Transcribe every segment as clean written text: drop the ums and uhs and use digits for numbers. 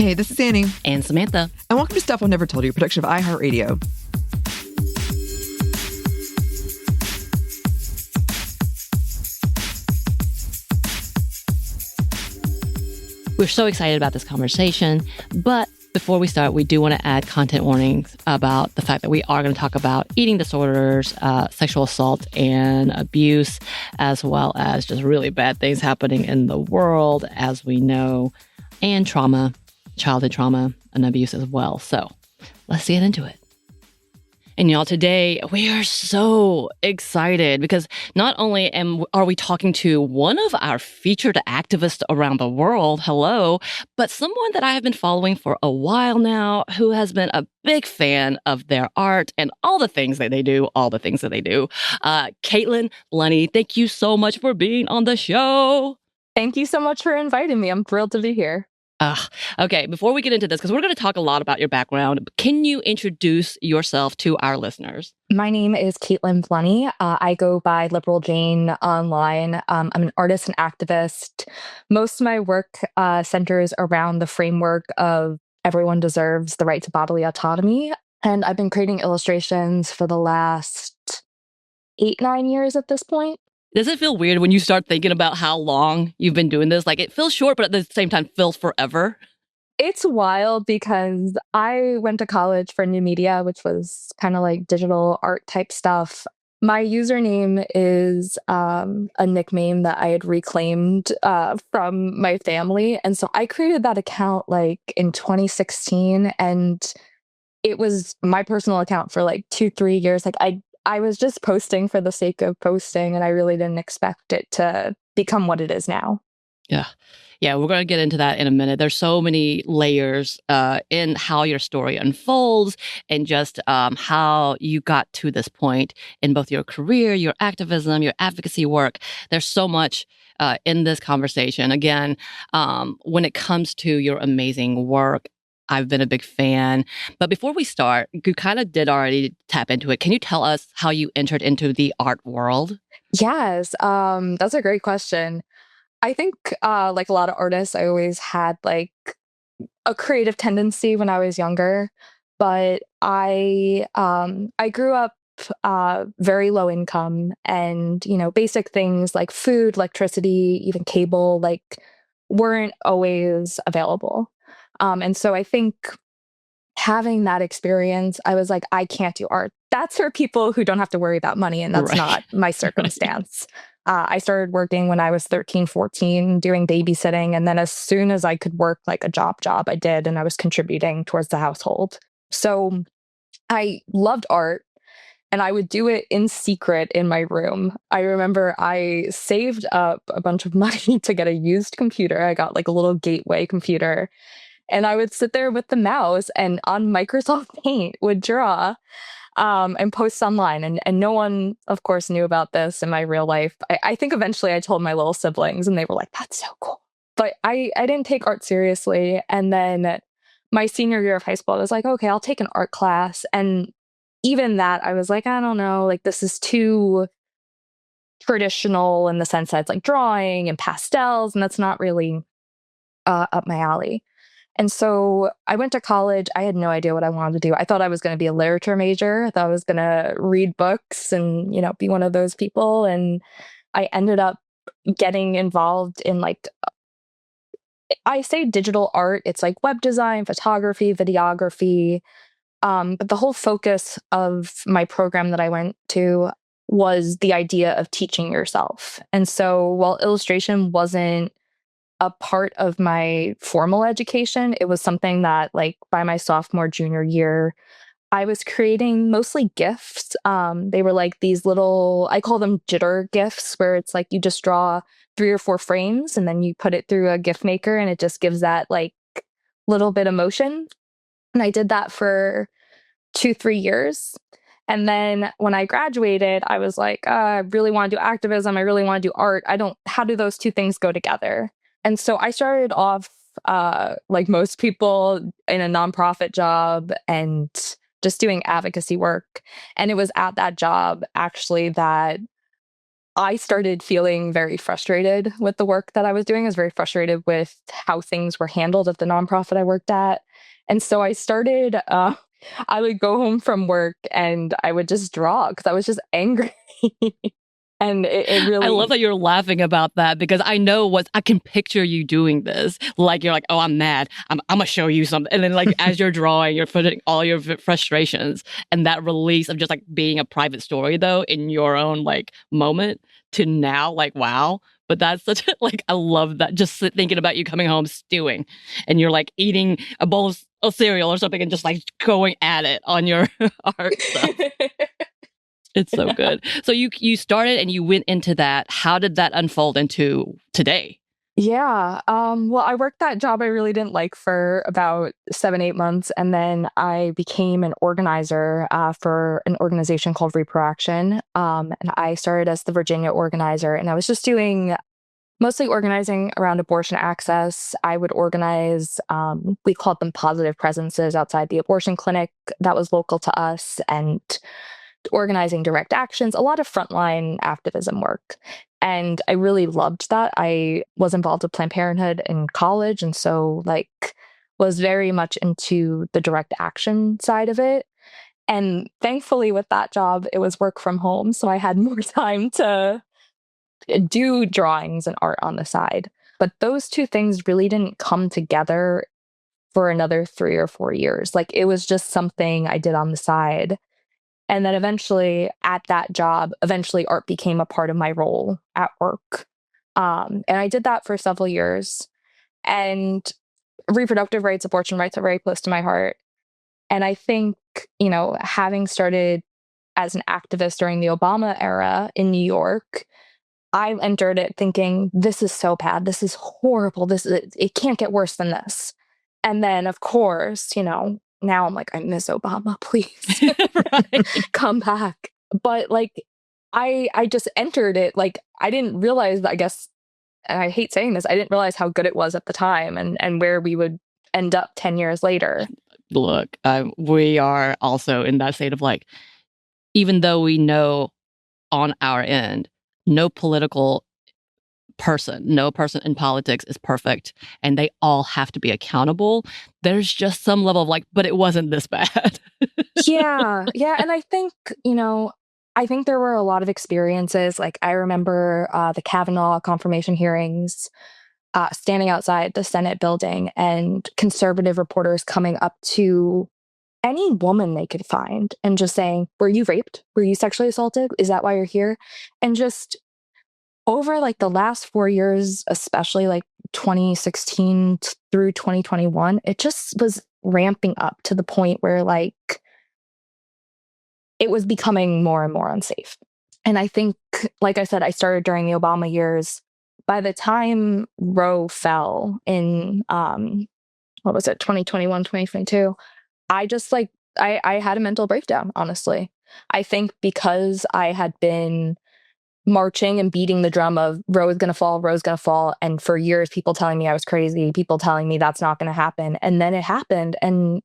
Hey, this is Anney. And Samantha. And welcome to Stuff I Never Told You, a production of iHeartRadio. We're so excited about this conversation, but before we start, we do want to add content warnings about the fact that we are going to talk about eating disorders, sexual assault and abuse, as well as just really bad things happening in the world, as we know, and trauma, childhood trauma and abuse as well. So let's get into it. And y'all, today we are so excited because not only are we talking to one of our featured activists around the world, hello, but someone that I have been following for a while now who has been a big fan of their art and all the things that they do. Caitlin, Blunnie, thank you so much for being on the show. Thank you so much for inviting me. I'm thrilled to be here. Okay, before we get into this, because we're going to talk a lot about your background, can you introduce yourself to our listeners? My name is Caitlin Blunnie. I go by Liberal Jane online. I'm an artist and activist. Most of my work centers around the framework of everyone deserves the right to bodily autonomy. And I've been creating illustrations for the last 8-9 years at this point. Does it feel weird when you start thinking about how long you've been doing this? Like, it feels short, but at the same time feels forever. It's wild because I went to college for new media, which was kind of like digital art type stuff. My username is a nickname that I had reclaimed from my family. And so I created that account like in 2016. And it was my personal account for like 2-3 years. Like I was just posting for the sake of posting, and I really didn't expect it to become what it is now. Yeah, we're going to get into that in a minute. There's so many layers in how your story unfolds and just how you got to this point in both your career, your activism, your advocacy work. There's so much in this conversation. Again, when it comes to your amazing work, I've been a big fan. But before we start, you kind of did already tap into it. Can you tell us how you entered into the art world? Yes, that's a great question. I think like a lot of artists, I always had like a creative tendency when I was younger. But I grew up very low income, and basic things like food, electricity, even cable, like weren't always available. And so I think having that experience, I was like, I can't do art. That's for people who don't have to worry about money, and that's not my circumstance. I started working when I was 13, 14, doing babysitting. And then as soon as I could work like a job, I did, and I was contributing towards the household. So I loved art, and I would do it in secret in my room. I remember I saved up a bunch of money to get a used computer. I got like a little gateway computer. And I would sit there with the mouse and on Microsoft Paint would draw and post online. And no one, of course, knew about this in my real life. I think eventually I told my little siblings, and they were like, that's so cool. But I didn't take art seriously. And then my senior year of high school, I was like, okay, I'll take an art class. And even that, I was like, I don't know, like this is too traditional in the sense that it's like drawing and pastels, and that's not really up my alley. And so I went to college. I had no idea what I wanted to do. I thought I was going to be a literature major. I thought I was going to read books and, be one of those people. And I ended up getting involved in like, I say digital art. It's like web design, photography, videography. But the whole focus of my program that I went to was the idea of teaching yourself. And so while illustration wasn't a part of my formal education, it was something that like by my sophomore, junior year, I was creating mostly GIFs. They were like these little, I call them jitter GIFs, where it's like you just draw 3 or 4 frames and then you put it through a GIF maker and it just gives that like little bit of motion. And I did that for 2-3 years. And then when I graduated, I was like, I really want to do activism. I really want to do art. How do those two things go together? And so I started off, like most people, in a nonprofit job and just doing advocacy work. And it was at that job, actually, that I started feeling very frustrated with the work that I was doing. I was very frustrated with how things were handled at the nonprofit I worked at. And so I started, I would go home from work and I would just draw because I was just angry. And it I love really, that you're laughing about that because I know I can picture you doing this. Like, you're like, oh, I'm mad. I'm going to show you something. And then, like, as you're drawing, you're putting all your frustrations and that release of just like being a private story, though, in your own like moment to now, like, wow. But that's such a, like, I love that. Just thinking about you coming home stewing and you're like eating a bowl of cereal or something and just like going at it on your art stuff. It's so good. So you started and you went into that. How did that unfold into today? Yeah. Well, I worked that job I really didn't like for about 7, 8 months. And then I became an organizer for an organization called Reproductive. And I started as the Virginia organizer. And I was just doing mostly organizing around abortion access. I would organize, we called them positive presences outside the abortion clinic that was local to us, and organizing direct actions, a lot of frontline activism work. And I really loved that. I was involved with Planned Parenthood in college, and so like was very much into the direct action side of it. And thankfully with that job, it was work from home, so I had more time to do drawings and art on the side. But those two things really didn't come together for another 3 or 4 years. Like it was just something I did on the side. And then eventually at that job, eventually art became a part of my role at work. And I did that for several years. And reproductive rights, abortion rights are very close to my heart. And I think, having started as an activist during the Obama era in New York, I entered it thinking, this is so bad. This is horrible. It can't get worse than this. And then, of course, now I'm like, I miss Obama, please Right. come back. But like, I just entered it. Like, I didn't realize, I guess, and I hate saying this, I didn't realize how good it was at the time and where we would end up 10 years later. Look, we are also in that state of like, even though we know on our end, no person in politics is perfect and they all have to be accountable. There's just some level of like, but it wasn't this bad. Yeah. Yeah. And I think there were a lot of experiences. Like I remember the Kavanaugh confirmation hearings, standing outside the Senate building and conservative reporters coming up to any woman they could find and just saying, were you raped? Were you sexually assaulted? Is that why you're here? And just over like the last 4 years, especially like 2016 through 2021, it just was ramping up to the point where like it was becoming more and more unsafe. And I think, like I said, I started during the Obama years. By the time Roe fell in, what was it, 2021, 2022, I just like, I had a mental breakdown, honestly. I think because I had been marching and beating the drum of Roe is going to fall, Roe's going to fall. And for years, people telling me I was crazy, people telling me that's not going to happen. And then it happened. And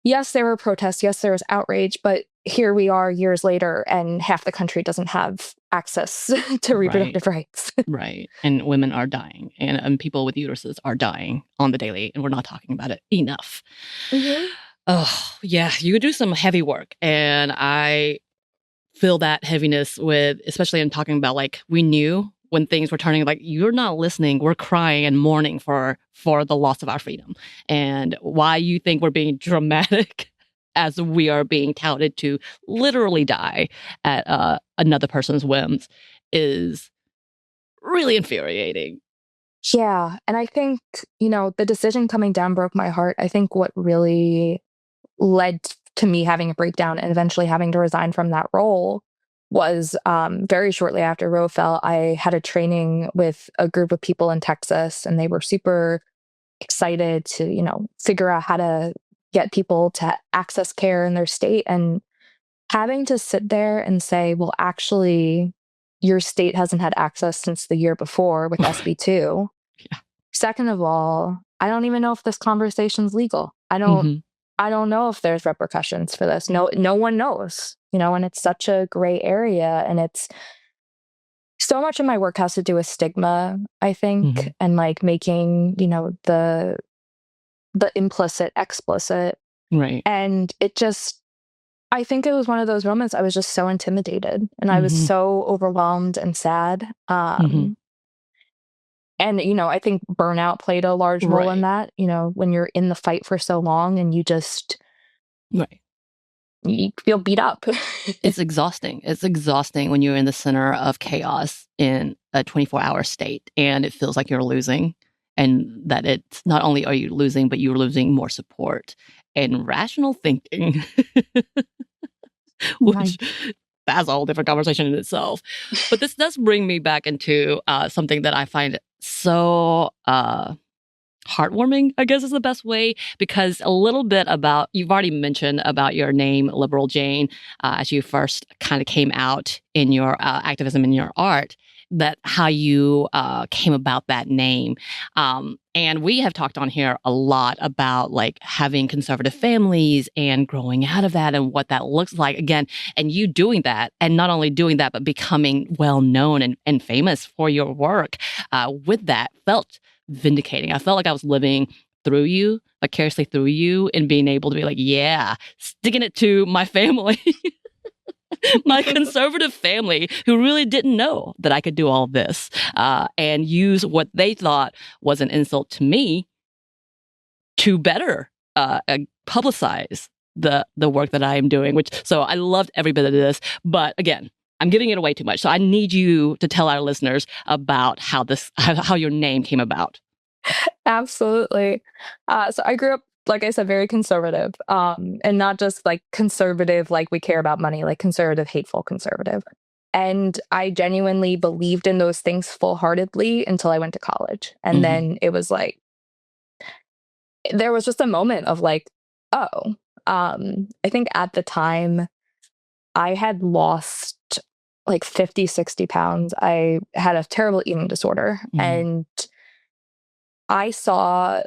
yes, there were protests. Yes, there was outrage. But here we are years later, and half the country doesn't have access to reproductive rights. Right. And women are dying, and people with uteruses are dying on the daily, and we're not talking about it enough. Mm-hmm. Oh, yeah. You do some heavy work, and I feel that heaviness especially in talking about like, we knew when things were turning, like, you're not listening. We're crying and mourning for the loss of our freedom, and why you think we're being dramatic as we are being touted to literally die at another person's whims is really infuriating. Yeah. And I think, the decision coming down broke my heart. I think what really led to me having a breakdown and eventually having to resign from that role was very shortly after Roe fell. I had a training with a group of people in Texas, and they were super excited to, figure out how to get people to access care in their state. And having to sit there and say, well, actually, your state hasn't had access since the year before with SB2. Yeah. Second of all, I don't even know if this conversation's legal. I don't know if there's repercussions for this. No one knows, and it's such a gray area, and so much of my work has to do with stigma, I think, and like making, the implicit explicit. Right. And I think it was one of those moments I was just so intimidated and I was so overwhelmed and sad. And, I think burnout played a large role in that, when you're in the fight for so long and you just you feel beat up. It's exhausting. It's exhausting when you're in the center of chaos in a 24-hour state and it feels like you're losing, and that it's not only are you losing, but you're losing more support and rational thinking, which that's a whole different conversation in itself. But this does bring me back into something that I find so heartwarming, I guess is the best way, because a little bit about, you've already mentioned about your name, Liberal Jane, as you first kind of came out in your activism in your art, that how you came about that name. And we have talked on here a lot about like having conservative families and growing out of that and what that looks like again, and you doing that, and not only doing that, but becoming well known and famous for your work with that felt vindicating. I felt like I was living through you, vicariously through you, and being able to be like, yeah, sticking it to my family, my conservative family, who really didn't know that I could do all this and use what they thought was an insult to me to better publicize the work that I am doing. So I loved every bit of this, but again, I'm giving it away too much. So I need you to tell our listeners about how your name came about. Absolutely. So I grew up, like I said, very conservative, and not just like conservative, like we care about money, like conservative, hateful conservative. And I genuinely believed in those things full-heartedly until I went to college. And then it was like, there was just a moment of like, oh, I think at the time I had lost like 50, 60 pounds. I had a terrible eating disorder. And I saw,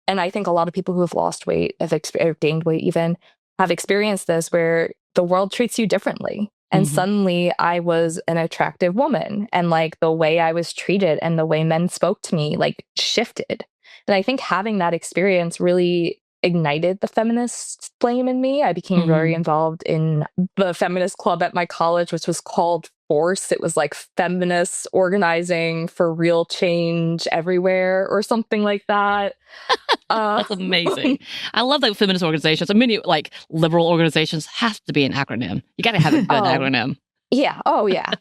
and I think a lot of people who have lost weight, have gained weight even, have experienced this where the world treats you differently. And suddenly I was an attractive woman, and like the way I was treated and the way men spoke to me like shifted. And I think having that experience really ignited the feminist flame in me. I became very involved in the feminist club at my college, which was called Force. It was like feminists organizing for real change everywhere or something like that. That's amazing. I love that feminist organizations. I mean, like liberal organizations have to be an acronym. You got to have a good acronym. Yeah. Oh, yeah.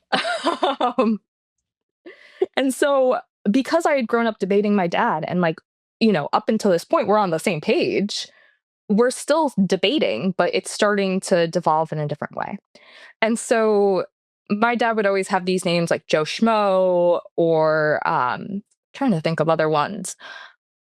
And so because I had grown up debating my dad and like, up until this point, we're on the same page. We're still debating, but it's starting to devolve in a different way. And so my dad would always have these names like Joe Schmo or trying to think of other ones,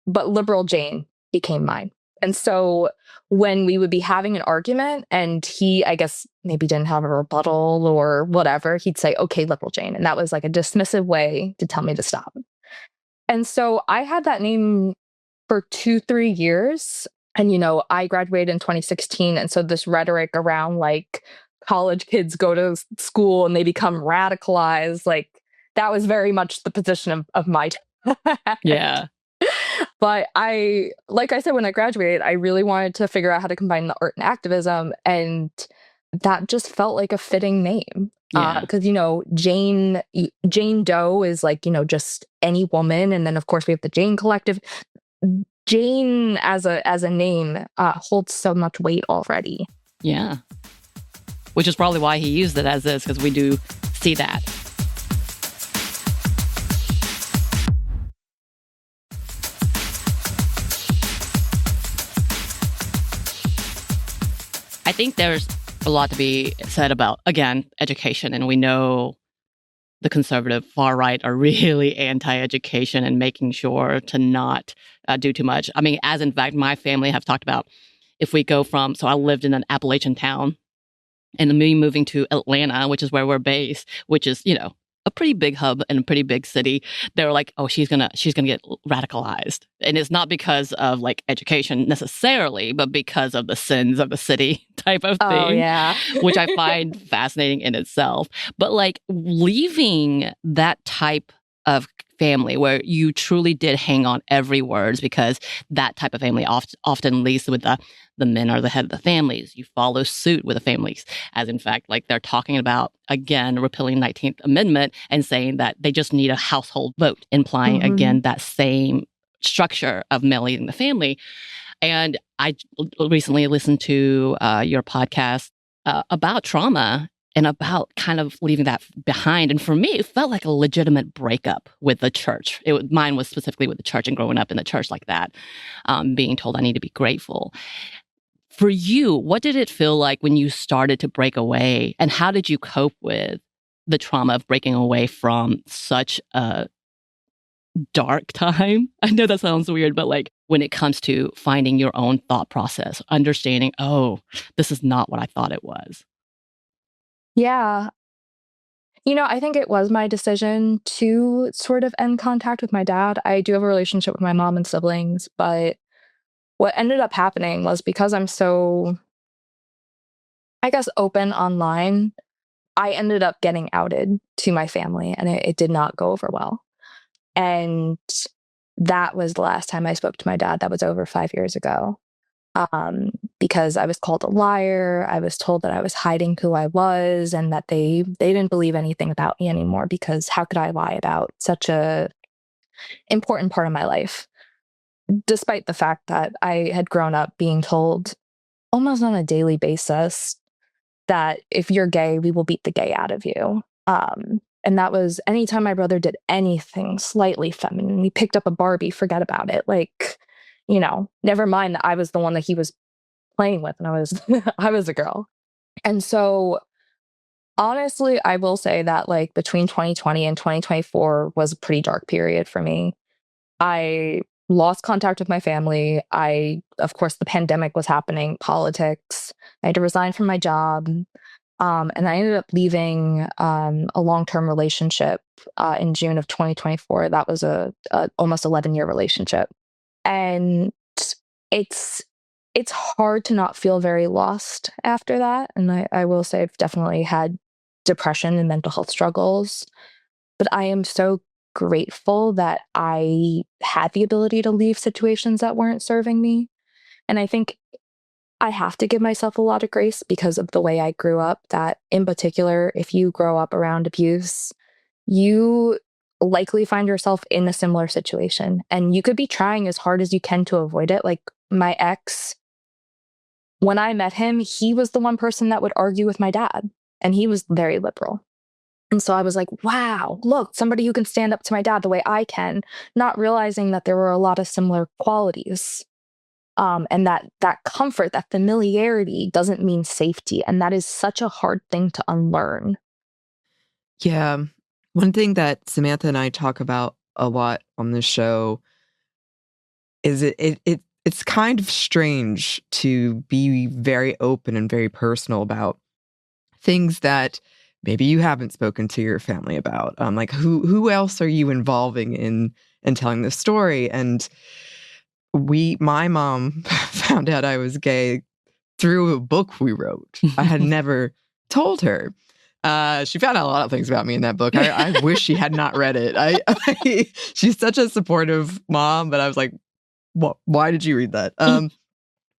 but Liberal Jane became mine. And so when we would be having an argument and he, I guess, maybe didn't have a rebuttal or whatever, he'd say, okay, Liberal Jane. And that was like a dismissive way to tell me to stop. And so I had that name for 2-3 years. And, I graduated in 2016. And so this rhetoric around like college kids go to school and they become radicalized, like that was very much the position of my dad. Yeah. But like I said, when I graduated, I really wanted to figure out how to combine the art and activism. And that just felt like a fitting name. Because, Jane Doe is like, just any woman. And then, of course, we have the Jane Collective. Jane as a name holds so much weight already. Yeah. Which is probably why he used it as is, because we do see that. I think there's a lot to be said about, again, education. And we know the conservative far right are really anti-education and making sure to not do too much. I mean, as in fact, my family have talked about, if we go from, so I lived in an Appalachian town, and me moving to Atlanta, which is where we're based, which is, a pretty big hub and a pretty big city, they were like, oh, she's gonna get radicalized. And it's not because of like education necessarily, but because of the sins of the city type of thing. Oh, yeah. Which I find fascinating in itself. But like leaving that type of family where you truly did hang on every word, because that type of family often leads with the men are the head of the families. You follow suit with the families, as in fact, like they're talking about, again, repealing 19th Amendment and saying that they just need a household vote, implying, again, that same structure of male leading the family. And I recently listened to your podcast about trauma and about kind of leaving that behind. And for me, it felt like a legitimate breakup with the church. Mine was specifically with the church and growing up in the church like that, being told I need to be grateful. For you, what did it feel like when you started to break away? And how did you cope with the trauma of breaking away from such a dark time? I know that sounds weird, but like when it comes to finding your own thought process, understanding, oh, this is not what I thought it was. Yeah. I think it was my decision to sort of end contact with my dad. I do have a relationship with my mom and siblings, but what ended up happening was because I'm so, I guess, open online, I ended up getting outed to my family, and it did not go over well. And that was the last time I spoke to my dad. That was over 5 years ago. Because I was called a liar. I was told that I was hiding who I was and that they didn't believe anything about me anymore, because how could I lie about such a important part of my life? Despite the fact that I had grown up being told almost on a daily basis that if you're gay, we will beat the gay out of you. And that was anytime my brother did anything slightly feminine, he picked up a Barbie, forget about it. Like, never mind that I was the one that he was playing with and I was a girl. And so honestly, I will say that like between 2020 and 2024 was a pretty dark period for me. I lost contact with my family. Of course, the pandemic was happening, politics. I had to resign from my job. And I ended up leaving a long-term relationship in June of 2024. That was a almost 11-year relationship. And it's hard to not feel very lost after that. And I will say I've definitely had depression and mental health struggles. But I am so grateful that I had the ability to leave situations that weren't serving me. And I think I have to give myself a lot of grace because of the way I grew up, that in particular, if you grow up around abuse, you likely find yourself in a similar situation. And you could be trying as hard as you can to avoid it. Like my ex, when I met him, he was the one person that would argue with my dad, and he was very liberal. And so I was like, wow, look, somebody who can stand up to my dad the way I can, not realizing that there were a lot of similar qualities. And that comfort, that familiarity doesn't mean safety. And that is such a hard thing to unlearn. Yeah. One thing that Samantha and I talk about a lot on this show is it's kind of strange to be very open and very personal about things that maybe you haven't spoken to your family about. Like who else are you involving in telling this story? And my mom found out I was gay through a book we wrote. I had never told her. She found out a lot of things about me in that book. I wish she had not read it. She's such a supportive mom, but I was like, why did you read that?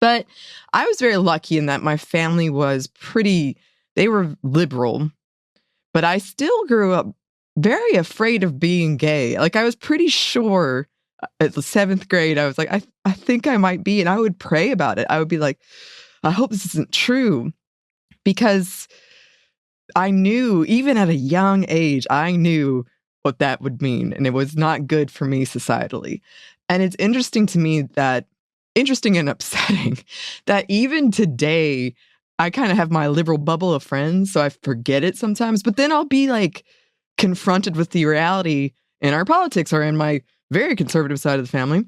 But I was very lucky in that my family was they were liberal, but I still grew up very afraid of being gay. Like I was pretty sure at the 7th grade, I was like, I think I might be. And I would pray about it. I would be like, I hope this isn't true. Because I knew, even at a young age, I knew what that would mean. And it was not good for me societally. And it's interesting to me interesting and upsetting that even today, I kind of have my liberal bubble of friends. So I forget it sometimes. But then I'll be like confronted with the reality in our politics or in my very conservative side of the family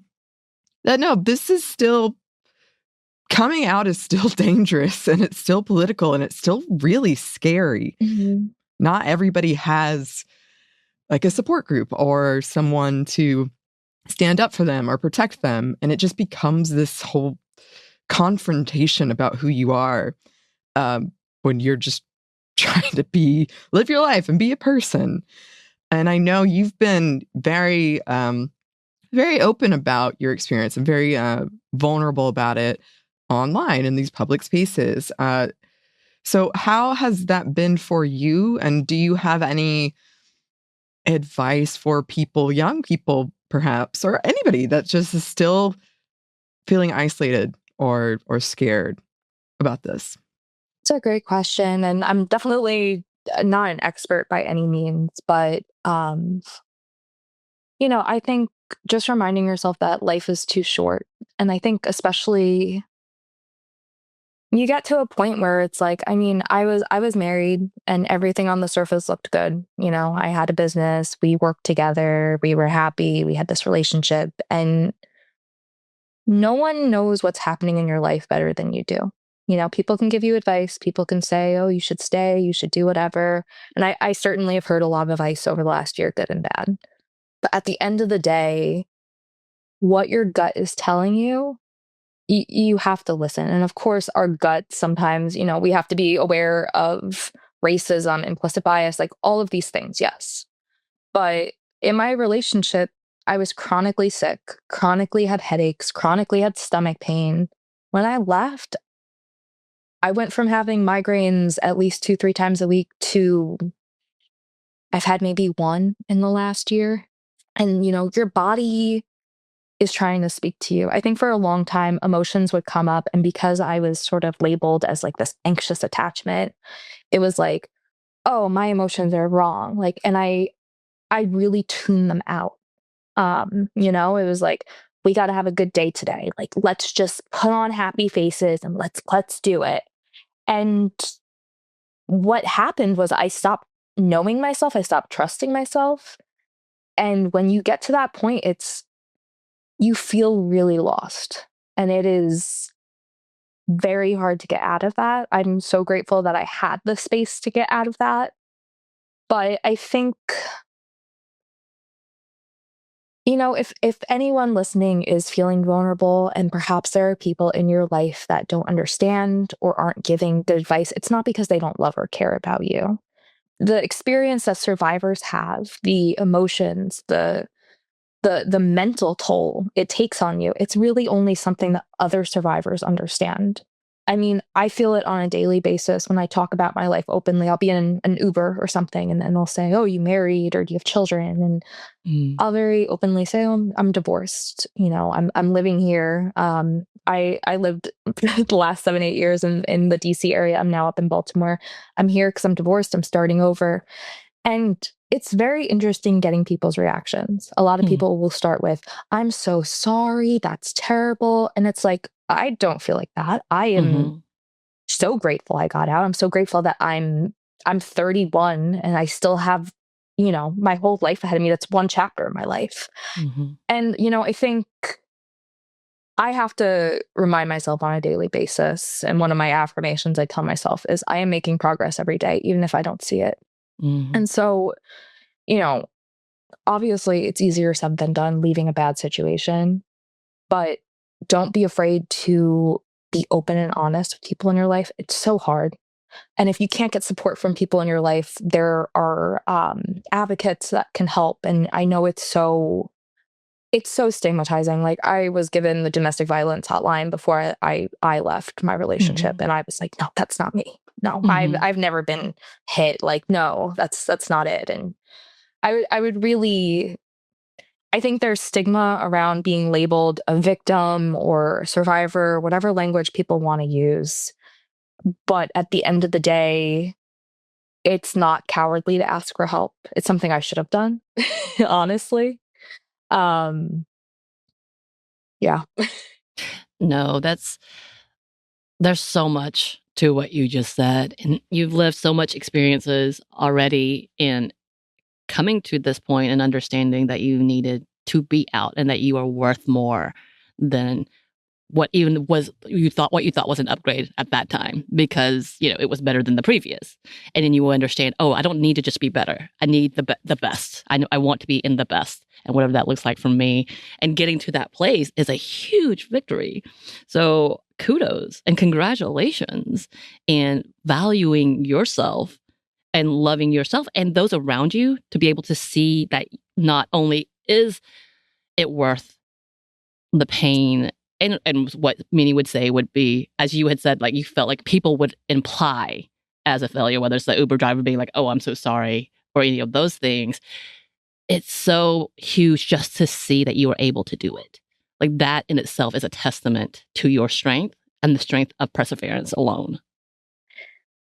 that no, this is still coming out is still dangerous, and it's still political, and it's still really scary. Mm-hmm. Not everybody has like a support group or someone to stand up for them or protect them. And it just becomes this whole confrontation about who you are, when you're just trying to live your life and be a person. And I know you've been very, very open about your experience and very vulnerable about it online in these public spaces. So how has that been for you? And do you have any advice for people, young people perhaps, or anybody that just is still feeling isolated or scared about this? It's a great question. And I'm definitely not an expert by any means, but, I think just reminding yourself that life is too short. And I think especially you get to a point where it's like, I mean, I was married and everything on the surface looked good. I had a business, we worked together, we were happy, we had this relationship, and no one knows what's happening in your life better than you do. People can give you advice, people can say, oh, you should stay, you should do whatever. And I certainly have heard a lot of advice over the last year, good and bad. But at the end of the day, what your gut is telling you, you have to listen. And of course, our gut sometimes, we have to be aware of racism, implicit bias, like all of these things, yes. But in my relationship, I was chronically sick, chronically had headaches, chronically had stomach pain. When I left, I went from having migraines at least 2, 3 times a week to I've had maybe one in the last year. And, your body is trying to speak to you. I think for a long time, emotions would come up. And because I was sort of labeled as like this anxious attachment, it was like, oh, my emotions are wrong. Like, and I really tune them out. It was like, we got to have a good day today. Like, let's just put on happy faces and let's do it. And what happened was I stopped knowing myself. I stopped trusting myself. And when you get to that point, you feel really lost. And it is very hard to get out of that. I'm so grateful that I had the space to get out of that. But I think, if anyone listening is feeling vulnerable and perhaps there are people in your life that don't understand or aren't giving good advice, it's not because they don't love or care about you. The experience that survivors have, the emotions, the mental toll it takes on you, it's really only something that other survivors understand. I mean, I feel it on a daily basis when I talk about my life openly. I'll be in an Uber or something, and then they'll say, oh, you married or do you have children? And I'll very openly say, oh, I'm divorced. I'm living here. I lived the last 7, 8 years in the DC area. I'm now up in Baltimore. I'm here because I'm divorced. I'm starting over. And it's very interesting getting people's reactions. A lot of people will start with, I'm so sorry, that's terrible. And it's like, I don't feel like that. I am so grateful I got out. I'm so grateful that I'm 31 and I still have, my whole life ahead of me. That's one chapter of my life. And, I think I have to remind myself on a daily basis. And one of my affirmations I tell myself is I am making progress every day, even if I don't see it. And so, obviously it's easier said than done leaving a bad situation, but don't be afraid to be open and honest with people in your life. It's so hard. And if you can't get support from people in your life, there are advocates that can help. And I know it's so stigmatizing. Like, I was given the domestic violence hotline before I left my relationship, and I was like, no, that's not me. No, I've never been hit. Like, no, that's not it. And I would really, I think there's stigma around being labeled a victim or survivor, whatever language people want to use. But at the end of the day, it's not cowardly to ask for help. It's something I should have done, honestly. Yeah. No, there's so much to what you just said. And you've lived so much experiences already in coming to this point and understanding that you needed to be out and that you are worth more than what you thought was an upgrade at that time, because it was better than the previous. And then you will understand, oh, I don't need to just be better. I need the best. I want to be in the best, and whatever that looks like for me. And getting to that place is a huge victory. So kudos and congratulations, and valuing yourself and loving yourself and those around you, to be able to see that not only is it worth the pain, and what Minnie would say would be, as you had said, like you felt like people would imply as a failure, whether it's the Uber driver being like, oh, I'm so sorry, or any of those things. It's so huge just to see that you were able to do it. Like that in itself is a testament to your strength and the strength of perseverance alone.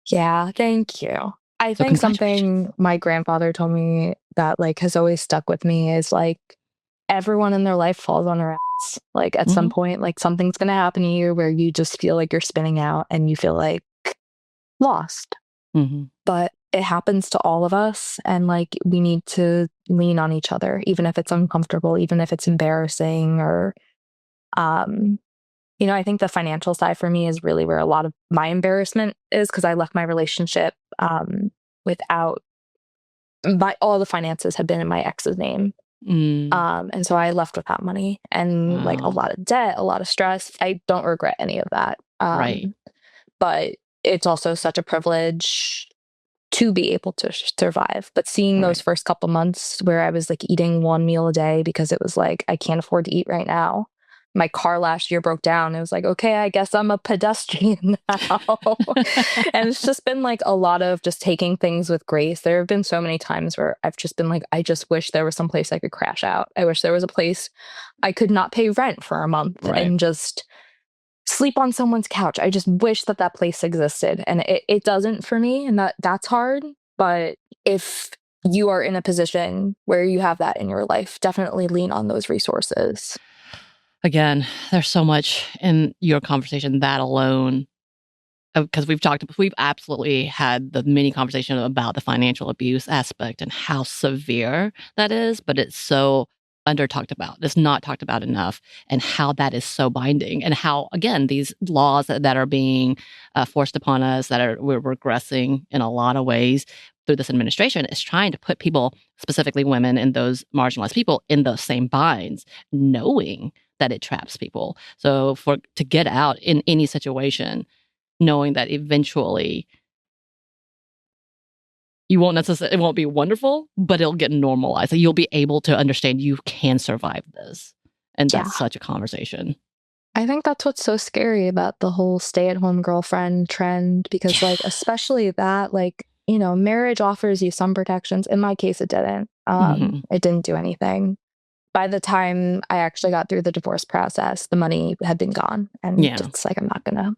Yeah, thank you. I think something my grandfather told me that like has always stuck with me is like, everyone in their life falls on their ass. Like at some point, like something's going to happen to you where you just feel like you're spinning out and you feel like lost. But it happens to all of us. And like, we need to lean on each other, even if it's uncomfortable, even if it's embarrassing, or, I think the financial side for me is really where a lot of my embarrassment is, because I left my relationship without all the finances had been in my ex's name. And so I left without money and like a lot of debt, a lot of stress. I don't regret any of that. Right. But it's also such a privilege to be able to survive. But seeing those first couple months where I was like eating one meal a day because it was like, I can't afford to eat right now. My car last year broke down. It was like, okay, I guess I'm a pedestrian now. And it's just been like a lot of just taking things with grace. There have been so many times where I've just been like, I just wish there was some place I could crash out. I wish there was a place I could not pay rent for a month and just sleep on someone's couch. I just wish that place existed. And it doesn't for me. And that's hard. But if you are in a position where you have that in your life, definitely lean on those resources. Again, there's so much in your conversation that alone, because we've absolutely had the mini conversation about the financial abuse aspect and how severe that is, but it's so under talked about. It's not talked about enough, and how that is so binding, and how, again, these laws that are being forced upon us, we're regressing in a lot of ways through this administration, is trying to put people, specifically women and those marginalized people, in those same binds, knowing that it traps people. So to get out in any situation, knowing that eventually it won't be wonderful, but it'll get normalized. You'll be able to understand you can survive this. And that's such a conversation. I think that's what's so scary about the whole stay-at-home girlfriend trend, because like, especially that, like, marriage offers you some protections. In my case, it didn't. It didn't do anything. By the time I actually got through the divorce process, the money had been gone. And it's like, I'm not gonna,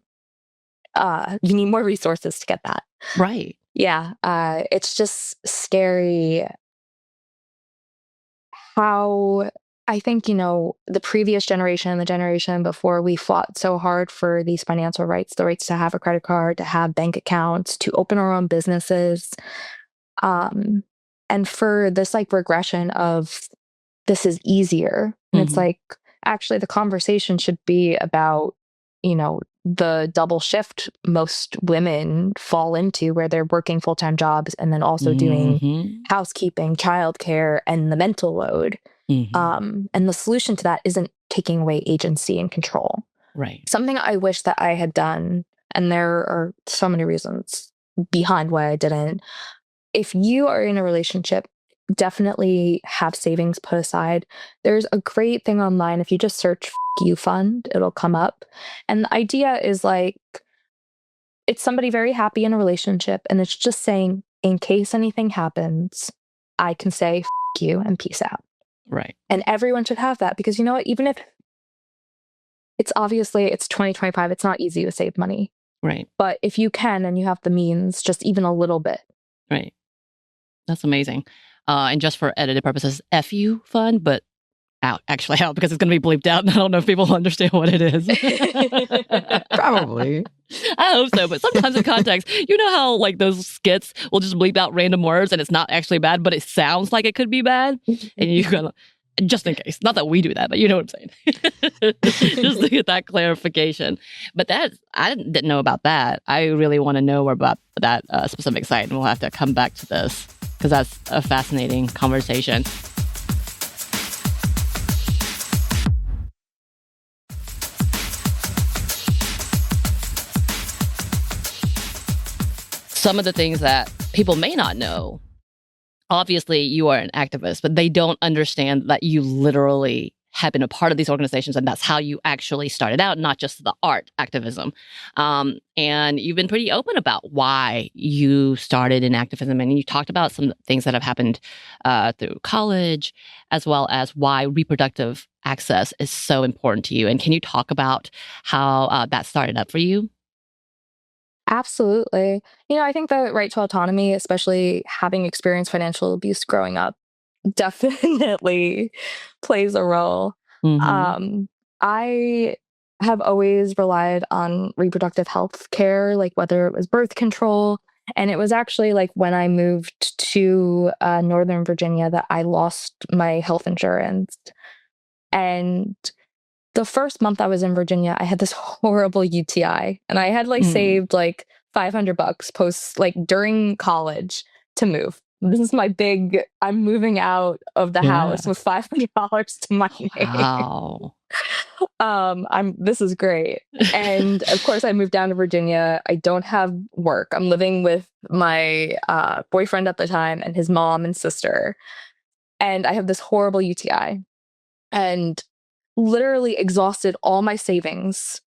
you need more resources to get that. Right. Yeah. It's just scary how I think, the previous generation and the generation before, we fought so hard for these financial rights, the rights to have a credit card, to have bank accounts, to open our own businesses. And for this like regression of, this is easier. And it's like, actually the conversation should be about, the double shift most women fall into, where they're working full-time jobs and then also doing housekeeping, childcare, and the mental load. And the solution to that isn't taking away agency and control. Right. Something I wish that I had done, and there are so many reasons behind why I didn't. If you are in a relationship, definitely have savings put aside. There's a great thing online. If you just search you fund, it'll come up. And the idea is like, it's somebody very happy in a relationship, and it's just saying, in case anything happens, I can say you and peace out. Right. And everyone should have that, because you know what, even if it's 2025, it's not easy to save money. Right. But if you can, and you have the means, just even a little bit. Right. That's amazing. And just for edited purposes, FU fund, but out, because it's going to be bleeped out. And I don't know if people understand what it is. Probably. I hope so. But sometimes in context, you know how like those skits will just bleep out random words and it's not actually bad, but it sounds like it could be bad. And you gotta, Just in case. Not that we do that, but you know what I'm saying. Just to get that clarification. But I didn't know about that. I really want to know more about that specific site, and we'll have to come back to this because that's a fascinating conversation. Some of the things that people may not know, obviously you are an activist, but they don't understand that you literally have been a part of these organizations, and that's how you actually started out, not just the art activism. And you've been pretty open about why you started in activism, and you talked about some things that have happened through college, as well as why reproductive access is so important to you. And can you talk about how that started up for you? Absolutely. I think the right to autonomy, especially having experienced financial abuse growing up, definitely plays a role. Mm-hmm. I have always relied on reproductive health care, like whether it was birth control. And it was actually like when I moved to Northern Virginia that I lost my health insurance. And the first month I was in Virginia, I had this horrible UTI, and I had saved like $500 post during college to move. This is my big, I'm moving out of the house with $500 to my name. Wow. This is great. And of course I moved down to Virginia. I don't have work. I'm living with my boyfriend at the time and his mom and sister. And I have this horrible UTI. And literally exhausted all my savings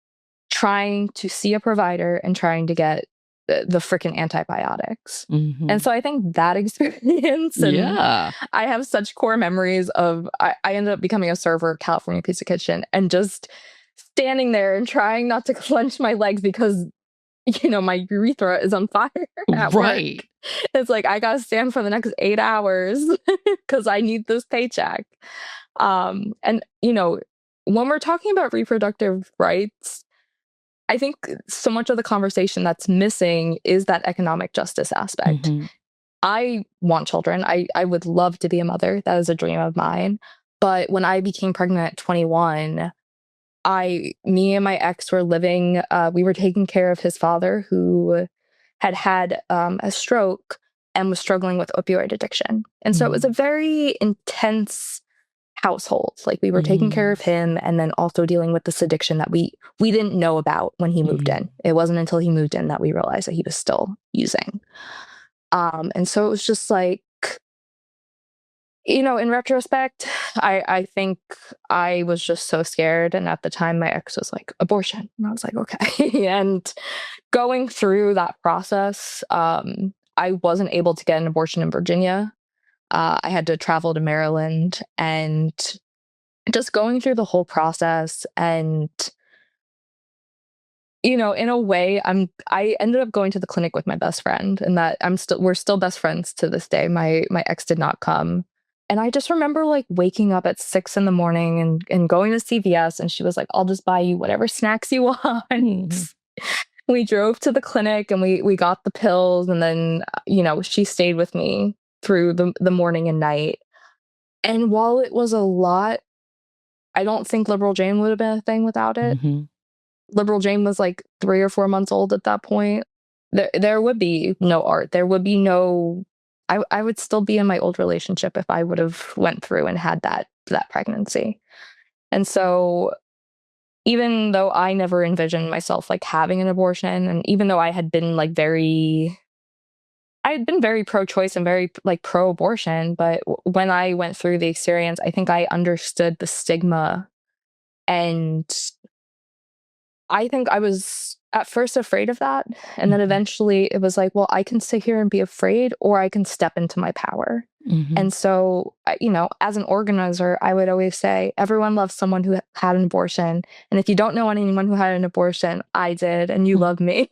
trying to see a provider and trying to get the freaking antibiotics. Mm-hmm. And so I think that experience, and Yeah. I have such core memories of, I ended up becoming a server at California Pizza Kitchen and just standing there and trying not to clench my legs because, my urethra is on fire at Right. work. It's like, I gotta stand for the next 8 hours because I need this paycheck. And, when we're talking about reproductive rights, I think so much of the conversation that's missing is that economic justice aspect. Mm-hmm. I want children. I would love to be a mother. That is a dream of mine. But when I became pregnant at 21, me and my ex were living, we were taking care of his father who had a stroke and was struggling with opioid addiction. And so it was a very intense household. Like we were taking care of him and then also dealing with this addiction that we didn't know about when he moved in. It wasn't until he moved in that we realized that he was still using. And so it was just like, in retrospect, I think I was just so scared. And at the time my ex was like, abortion. And I was like, okay. And going through that process, I wasn't able to get an abortion in Virginia. I had to travel to Maryland, and just going through the whole process. And, in a way, I ended up going to the clinic with my best friend, and that we're still best friends to this day. My ex did not come. And I just remember waking up at 6 a.m. and going to CVS, and she was like, I'll just buy you whatever snacks you want. We drove to the clinic and we got the pills, and then, she stayed with me through the morning and night. And while it was a lot, I don't think Liberal Jane would have been a thing without it. Mm-hmm. Liberal Jane was 3 or 4 months old at that point. There would be no art. There would be no, I would still be in my old relationship if I would have went through and had that pregnancy. And so even though I never envisioned myself having an abortion, and even though I had been very pro-choice and very pro-abortion, but when I went through the experience, I think I understood the stigma. And I think I was at first afraid of that. And then eventually it was like, well, I can sit here and be afraid, or I can step into my power. And so, as an organizer, I would always say, everyone loves someone who had an abortion. And if you don't know anyone who had an abortion, I did, and you love me.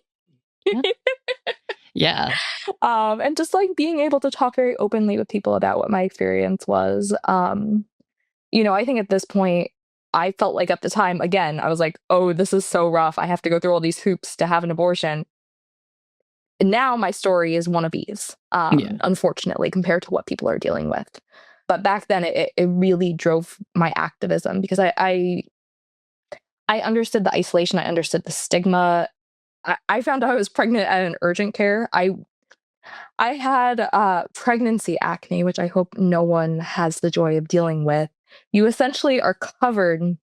Yeah. And just being able to talk very openly with people about what my experience was. I think at this point, I felt like at the time, again, I was like, oh, this is so rough. I have to go through all these hoops to have an abortion. And now my story is one of these, unfortunately, compared to what people are dealing with. But back then it really drove my activism because I understood the isolation. I understood the stigma. I found out I was pregnant at an urgent care. I had pregnancy acne, which I hope no one has the joy of dealing with. You essentially are covered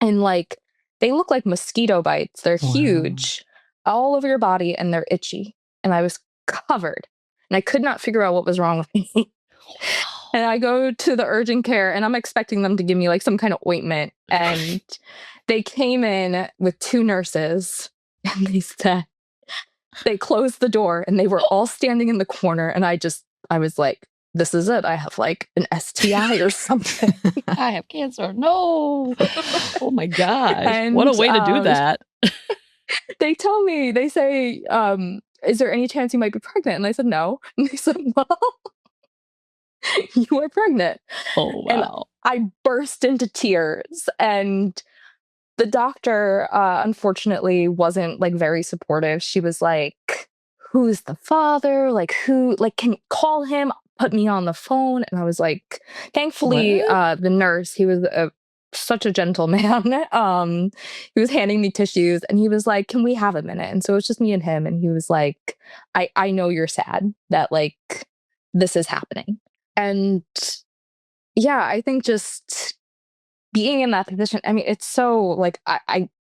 in like, they look like mosquito bites. They're huge all over your body and they're itchy. And I was covered and I could not figure out what was wrong with me. And I go to the urgent care and I'm expecting them to give me like some kind of ointment. And they came in with 2 nurses and they closed the door and they were all standing in the corner. And I was like, this is it. I have like an STI or something. I have cancer. No. Oh my gosh. And, what a way to do that. They tell me, they say, is there any chance you might be pregnant? And I said, no. And they said, well, you are pregnant. Oh, wow. And I burst into tears. And the doctor, unfortunately, wasn't like very supportive. She was like, who's the father? Like, can you call him? Put me on the phone. And I was like, thankfully, the nurse, he was such a gentle man. He was handing me tissues and he was like, can we have a minute? And so it was just me and him. And he was like, I know you're sad that like this is happening. And yeah, I think just being in that position, I mean, it's so like,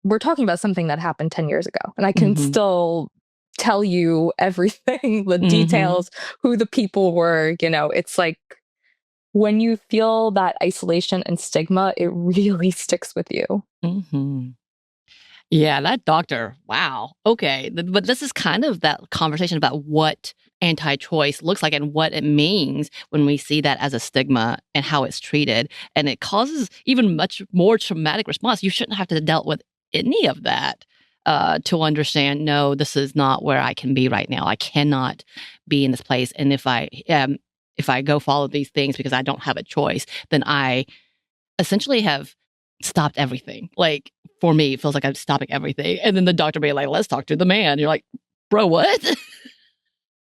we're talking about something that happened 10 years ago and I can still tell you everything, the details, who the people were, it's like when you feel that isolation and stigma, it really sticks with you. Yeah, that doctor, wow. Okay. But this is kind of that conversation about what anti-choice looks like and what it means when we see that as a stigma and how it's treated. And it causes even much more traumatic response. You shouldn't have to deal with any of that to understand, no, this is not where I can be right now. I cannot be in this place. And if I go follow these things because I don't have a choice, then I essentially have stopped everything. Like, for me, it feels like I'm stopping everything. And then the doctor be like, let's talk to the man. You're like, bro, what?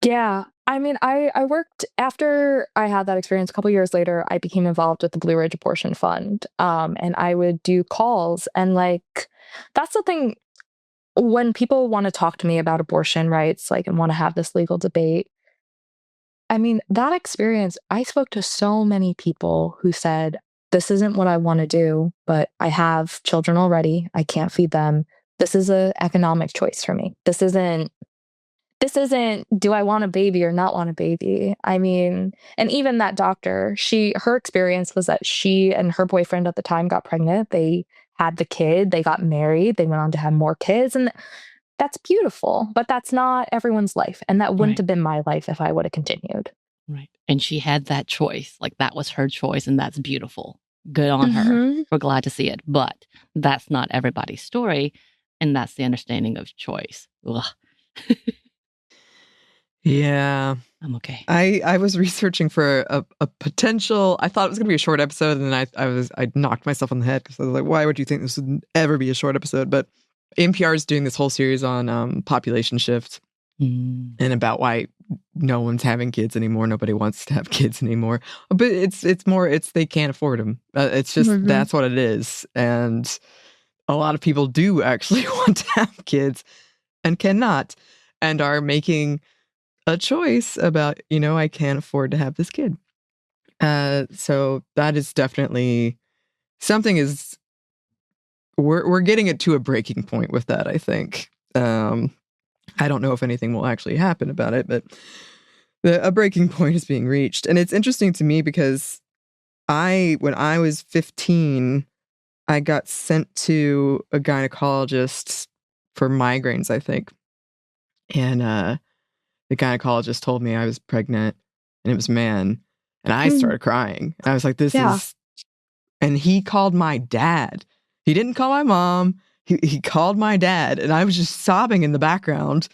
Yeah. I mean, I worked after I had that experience a couple years later, I became involved with the Blue Ridge Abortion Fund. And I would do calls and like, that's the thing when people want to talk to me about abortion rights, like, and want to have this legal debate. I mean, that experience, I spoke to so many people who said, this isn't what I want to do, but I have children already. I can't feed them. This is an economic choice for me. This isn't, do I want a baby or not want a baby? I mean, and even that doctor, her experience was that she and her boyfriend at the time got pregnant. They had the kid, they got married, they went on to have more kids. And that's beautiful, but that's not everyone's life. And that wouldn't have been my life if I would have continued. Right. And she had that choice. Like, that was her choice, and that's beautiful. Good on her. We're glad to see it. But that's not everybody's story, and that's the understanding of choice. Yeah. I'm okay. I was researching for a potential, I thought it was going to be a short episode, and then I knocked myself on the head because I was like, why would you think this would ever be a short episode? But NPR is doing this whole series on population shift and about why no one's having kids anymore. Nobody wants to have kids anymore. But it's they can't afford them. It's just, that's what it is. And a lot of people do actually want to have kids and cannot, and are making a choice about, I can't afford to have this kid. So that is definitely something we're getting it to a breaking point with that, I think. I don't know if anything will actually happen about it, but a breaking point is being reached. And it's interesting to me because when I was 15, I got sent to a gynecologist for migraines, I think. And the gynecologist told me I was pregnant and it was a man. And I started crying. And I was like, this is... And he called my dad. He didn't call my mom. He called my dad. And I was just sobbing in the background.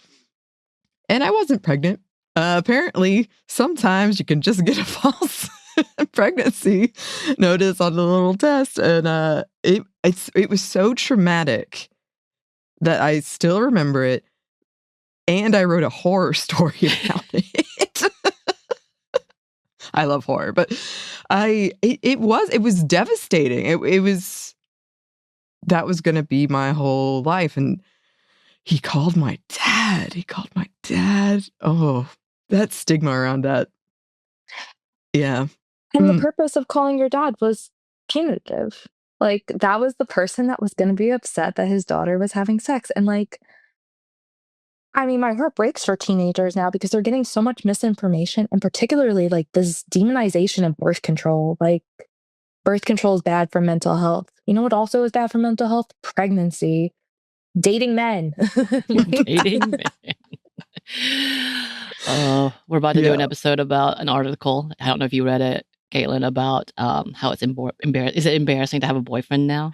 And I wasn't pregnant. Apparently, sometimes you can just get a false pregnancy notice on the little test. And it was so traumatic that I still remember it. And I wrote a horror story about it. I love horror, but it was devastating. That was going to be my whole life. And he called my dad. Oh, that stigma around that. Yeah. And the purpose of calling your dad was punitive. Like, that was the person that was going to be upset that his daughter was having sex. And like, I mean, my heart breaks for teenagers now because they're getting so much misinformation, and particularly like this demonization of birth control. Like, birth control is bad for mental health. You know what also is bad for mental health? Pregnancy. Dating men. Dating men. We're about to do an episode about an article. I don't know if you read it, Caitlin, about how it's is it embarrassing to have a boyfriend now?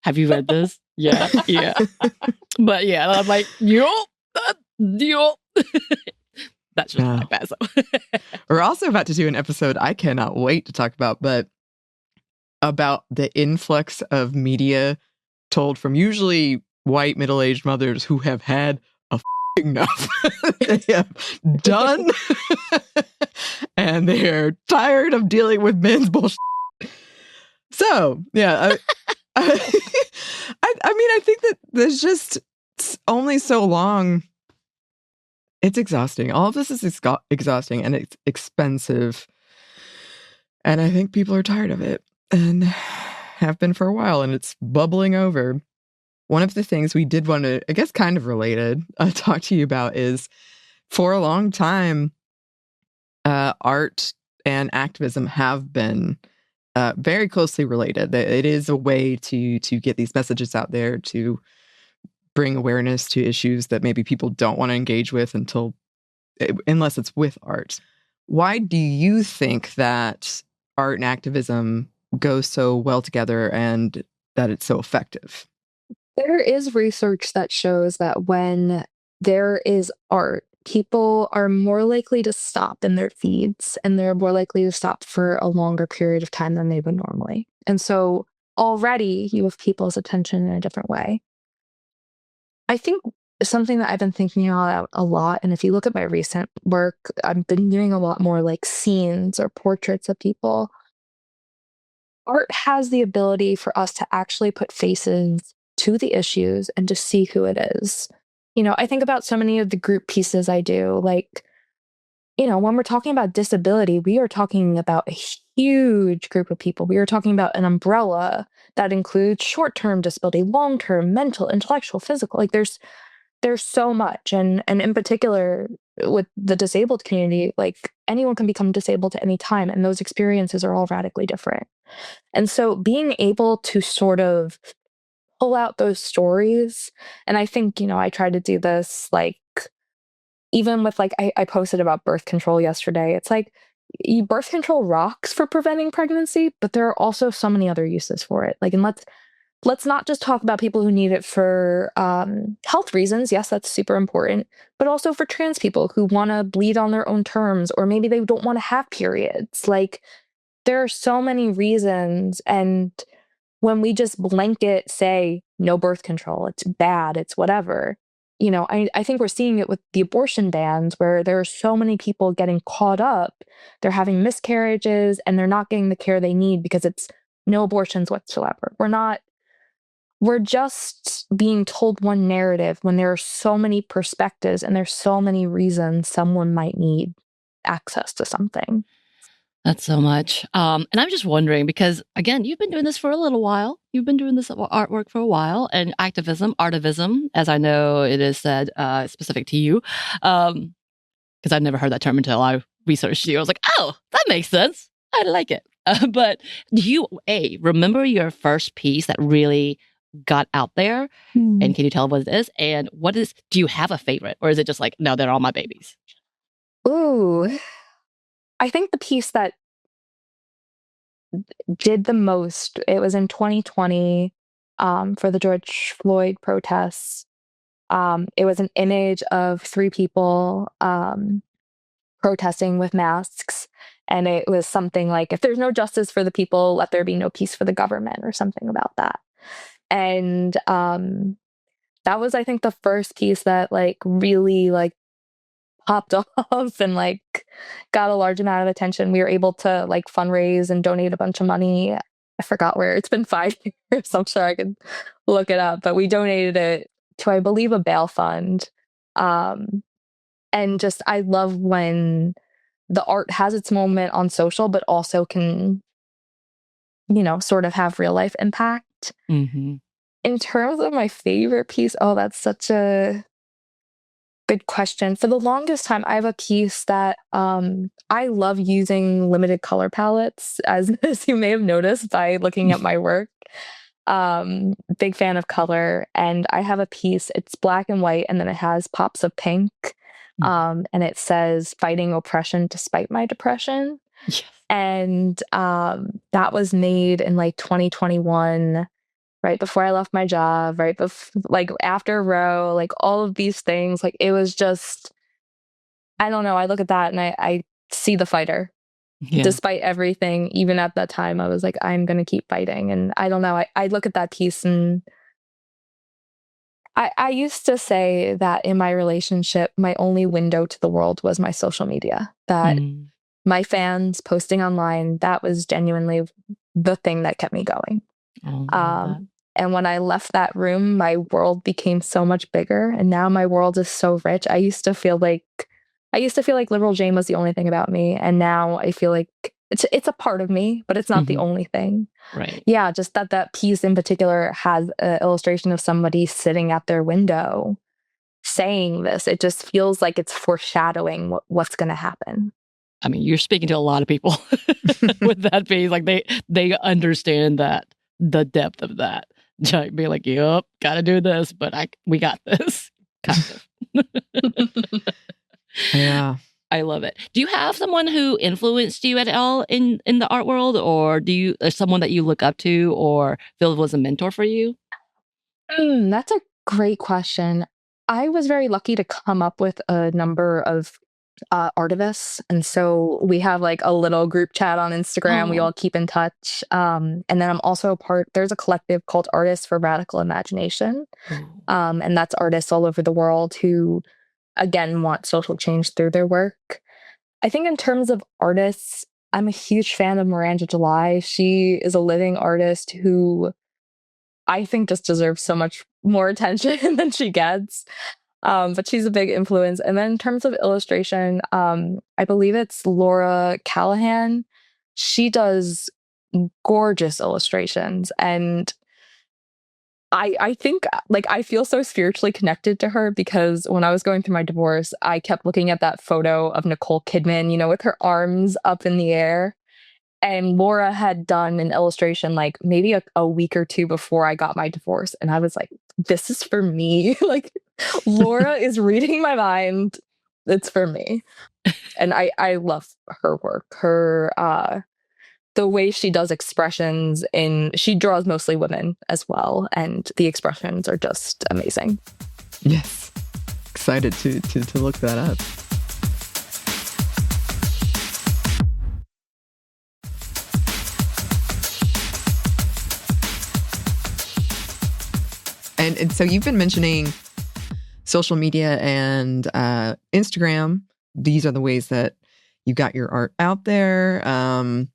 Have you read this? Yeah. But yeah, I'm like, that's just like that. So. We're also about to do an episode I cannot wait to talk about, but about the influx of media told from usually white middle-aged mothers who have had enough. They have done, and they're tired of dealing with men's bullshit. So, yeah, I mean, I think that there's just only so long. It's exhausting. All of this is exhausting, and it's expensive. And I think people are tired of it, and have been for a while, and it's bubbling over. One of the things we did want to, I guess kind of related, talk to you about is, for a long time, art and activism have been very closely related. It is a way to get these messages out there, to bring awareness to issues that maybe people don't want to engage with unless it's with art. Why do you think that art and activism go so well together and that it's so effective? There is research that shows that when there is art, people are more likely to stop in their feeds, and they're more likely to stop for a longer period of time than they would normally. And so already you have people's attention in a different way. I think something that I've been thinking about a lot, and if you look at my recent work, I've been doing a lot more like scenes or portraits of people. Art has the ability for us to actually put faces to the issues and to see who it is. You know, I think about so many of the group pieces I do, like, you know, when we're talking about disability, we are talking about a huge group of people. We are talking about an umbrella that includes short-term disability, long-term, mental, intellectual, physical. Like, there's so much. And in particular with the disabled community, like, anyone can become disabled at any time, and those experiences are all radically different. And so being able to sort of pull out those stories, and I think, you know, I try to do this, like, even with, like, I posted about birth control yesterday. It's like, birth control rocks for preventing pregnancy, but there are also so many other uses for it. Like, and let's not just talk about people who need it for health reasons. Yes, that's super important, but also for trans people who want to bleed on their own terms, or maybe they don't want to have periods. Like, there are so many reasons, and when we just blanket say no birth control, it's bad, it's whatever, you know, I think we're seeing it with the abortion bans, where there are so many people getting caught up, they're having miscarriages, and they're not getting the care they need because it's no abortions whatsoever. We're just being told one narrative when there are so many perspectives and there's so many reasons someone might need access to something. That's so much. And I'm just wondering, because again, you've been doing this for a little while. You've been doing this artwork for a while, and activism, artivism, as I know it is said, specific to you. Because I've never heard that term until I researched you. I was like, oh, that makes sense. I like it. But do you, remember your first piece that really got out there? And can you tell what it is? And do you have a favorite? Or is it just like, no, they're all my babies? Ooh. I think the piece that did the most, it was in 2020 for the George Floyd protests. It was an image of 3 people protesting with masks. And it was something like, if there's no justice for the people, let there be no peace for the government, or something about that. And that was, I think, the first piece that, like, really, like, popped off and like got a large amount of attention. We were able to like fundraise and donate a bunch of money. I forgot where. It's been 5 years. I'm sure I could look it up, but we donated it to, I believe, a bail fund. And just, I love when the art has its moment on social, but also can, sort of have real life impact. Mm-hmm. In terms of my favorite piece, oh, that's such a good question. For the longest time, I have a piece that I love using limited color palettes, as you may have noticed by looking at my work. Big fan of color. And I have a piece, it's black and white, and then it has pops of pink. And it says, "Fighting oppression despite my depression." Yes. And that was made in like 2021, right before I left my job, right before, like after Roe, like all of these things. Like it was just, I don't know. I look at that and I see the fighter. Yeah. Despite everything, even at that time, I was like, I'm going to keep fighting. And I don't know. I look at that piece and I used to say that in my relationship, my only window to the world was my social media. That my fans posting online, that was genuinely the thing that kept me going. And when I left that room, my world became so much bigger. And now my world is so rich. I used to feel like Liberal Jane was the only thing about me. And now I feel like it's a part of me, but it's not the only thing. Right. Yeah, just that piece in particular has an illustration of somebody sitting at their window saying this. It just feels like it's foreshadowing what's going to happen. I mean, you're speaking to a lot of people with that piece. Like they understand that, the depth of that. Be like, yep, gotta do this, but we got this. Kind of. Yeah. I love it. Do you have someone who influenced you at all in the art world, or someone that you look up to or feel was a mentor for you? That's a great question. I was very lucky to come up with a number of artivists, and so we have like a little group chat on Instagram. We all keep in touch, and then I'm also there's a collective called Artists for Radical Imagination, and that's artists all over the world who, again, want social change through their work. I think in terms of artists, I'm a huge fan of Miranda July. She is a living artist who I think just deserves so much more attention than she gets. But she's a big influence. And then in terms of illustration, I believe it's Laura Callahan. She does gorgeous illustrations. And I think like I feel so spiritually connected to her because when I was going through my divorce, I kept looking at that photo of Nicole Kidman, with her arms up in the air. And Laura had done an illustration like maybe a week or two before I got my divorce. And I was like, this is for me. Like, Laura is reading my mind. It's for me. And I love her work. The way she does expressions she draws mostly women as well. And the expressions are just amazing. Yes. Excited to look that up. And so you've been mentioning social media and Instagram. These are the ways that you got your art out there and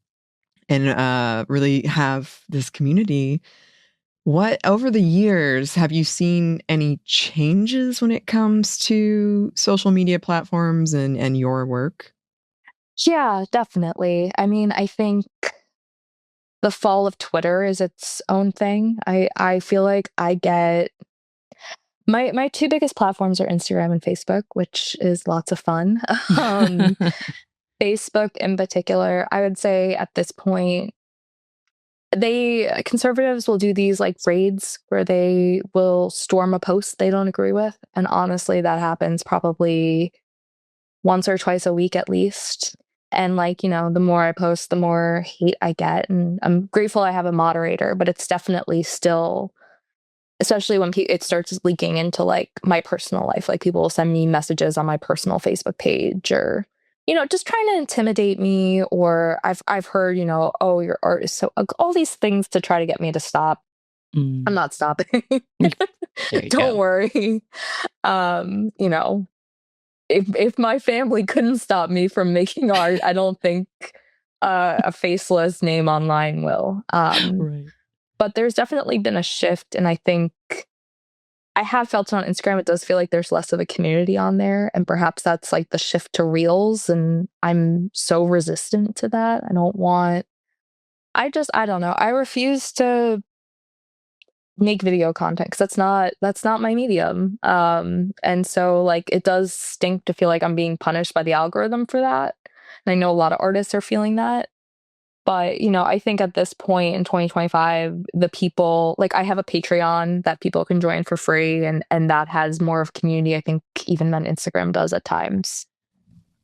really have this community. What, over the years, have you seen any changes when it comes to social media platforms and your work? Yeah, definitely. I mean, I think the fall of Twitter is its own thing. I feel like I get my two biggest platforms are Instagram and Facebook, which is lots of fun. Facebook in particular, I would say at this point, conservatives will do these like raids where they will storm a post they don't agree with. And honestly, that happens probably once or twice a week at least. And like, the more I post, the more hate I get. And I'm grateful I have a moderator, but it's definitely still, especially when it starts leaking into like my personal life. Like people will send me messages on my personal Facebook page or, just trying to intimidate me. Or I've heard, oh, your art is so, all these things to try to get me to stop. I'm not stopping. Don't worry. if my family couldn't stop me from making art, I don't think a faceless name online will. Right. But there's definitely been a shift, and I think I have felt it on Instagram. It does feel like there's less of a community on there, and perhaps that's like the shift to reels. And I'm so resistant to that. I don't want. I don't know. I refuse to make video content because that's not my medium. And so like it does stink to feel like I'm being punished by the algorithm for that. And I know a lot of artists are feeling that. But, I think at this point in 2025, the people, like I have a Patreon that people can join for free, and that has more of community, I think, even than Instagram does at times.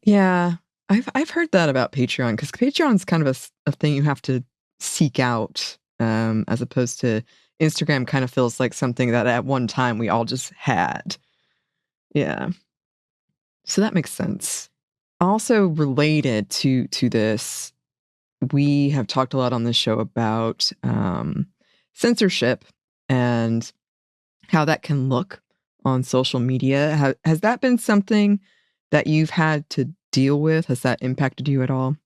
Yeah, I've heard that about Patreon, because Patreon's kind of a thing you have to seek out, as opposed to Instagram kind of feels like something that at one time we all just had. Yeah. So that makes sense. Also related to this, we have talked a lot on this show about censorship and how that can look on social media. Has that been something that you've had to deal with? Has that impacted you at all?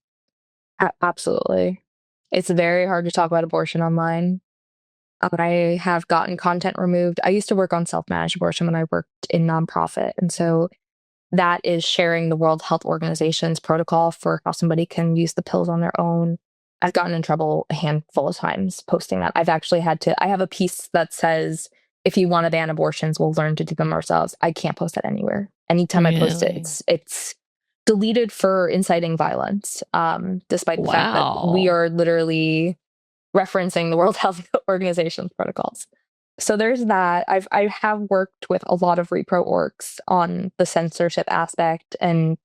Absolutely. It's very hard to talk about abortion online. I have gotten content removed. I used to work on self-managed abortion when I worked in nonprofit. And so that is sharing the World Health Organization's protocol for how somebody can use the pills on their own. I've gotten in trouble a handful of times posting that. I've actually I have a piece that says, if you want to ban abortions, we'll learn to do them ourselves. I can't post that anywhere. Anytime I post it, it's deleted for inciting violence, despite the fact that we are literally referencing the World Health Organization's protocols. So there's that. I have worked with a lot of repro orgs on the censorship aspect, and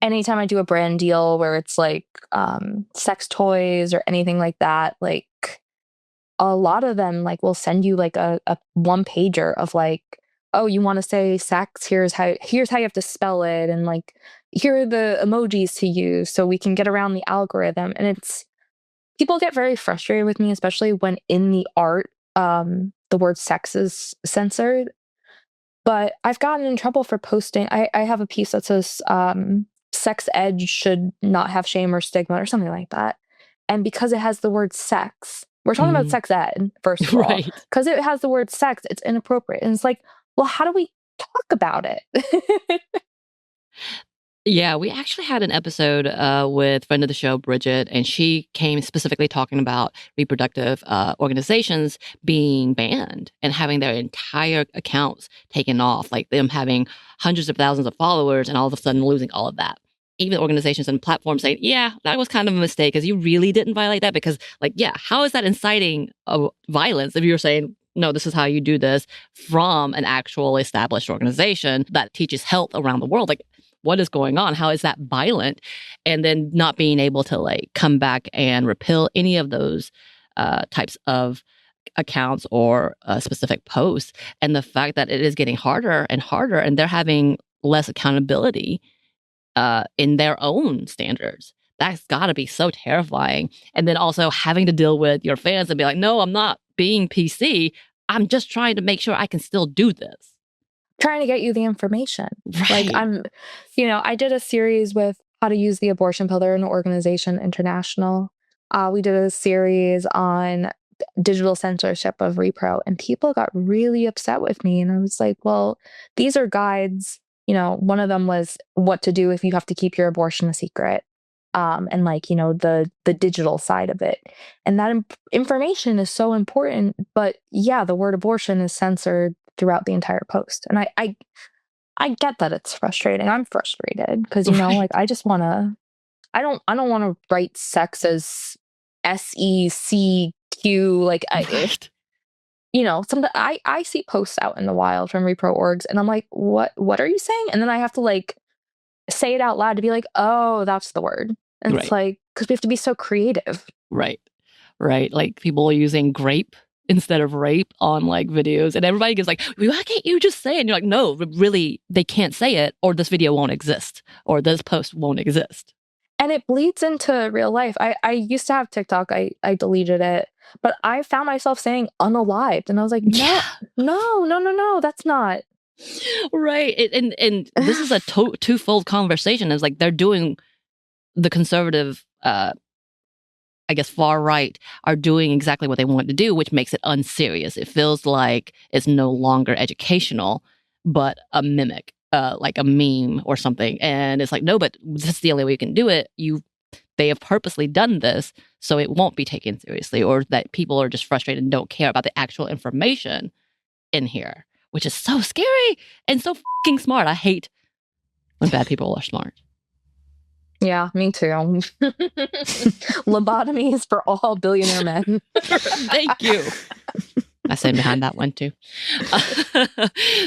anytime I do a brand deal where it's like sex toys or anything like that, like a lot of them like will send you like a one pager of like, oh, you want to say sex? Here's how you have to spell it, and like here are the emojis to use so we can get around the algorithm. And it's people get very frustrated with me, especially when in the art the word sex is censored. But I've gotten in trouble for posting. I have a piece that says sex ed should not have shame or stigma or something like that. And because it has the word sex, we're talking about sex ed, first of all. Because it has the word sex, it's inappropriate. And it's like, well, how do we talk about it? Yeah, we actually had an episode with friend of the show, Bridget, and she came specifically talking about reproductive organizations being banned and having their entire accounts taken off, like them having hundreds of thousands of followers and all of a sudden losing all of that. Even organizations and platforms saying, yeah, that was kind of a mistake because you really didn't violate that because, like, yeah, how is that inciting violence if you're saying, no, this is how you do this from an actual established organization that teaches health around the world? Like, what is going on? How is that violent? And then not being able to like come back and repeal any of those types of accounts or specific posts. And the fact that it is getting harder and harder, and they're having less accountability in their own standards. That's got to be so terrifying. And then also having to deal with your fans and be like, no, I'm not being PC. I'm just trying to make sure I can still do this. Trying to get you the information. Right. Like I did a series with how to use the abortion pill. They're an organization, international. We did a series on digital censorship of repro, and people got really upset with me. And I was like, well, these are guides. One of them was what to do if you have to keep your abortion a secret. And like, the digital side of it. And that information is so important. But yeah, the word abortion is censored throughout the entire post. And I get that it's frustrating. I'm frustrated because, like I just want to, I don't want to write sex as SECQ. Like something I see posts out in the wild from repro orgs and I'm like, what are you saying? And then I have to like say it out loud to be like, oh, that's the word. And it's like, because we have to be so creative. Right. Like people are using grape instead of rape on like videos, and everybody gets like, why can't you just say it? And you're like, no, really, they can't say it, or this video won't exist, or this post won't exist. And it bleeds into real life. I used to have TikTok. I deleted it, but I found myself saying unalived, and I was like, no, that's not. Right. And this is a twofold conversation. It's like they're doing the conservative, I guess far right are doing exactly what they want to do, which makes it unserious. It feels like it's no longer educational, but a mimic, like a meme or something. And it's like, no, but this is the only way you can do it. They have purposely done this so it won't be taken seriously, or that people are just frustrated and don't care about the actual information in here, which is so scary and so fucking smart. I hate when bad people are smart. Yeah, me too. Lobotomies for all billionaire men. Thank you. I stand behind that one too.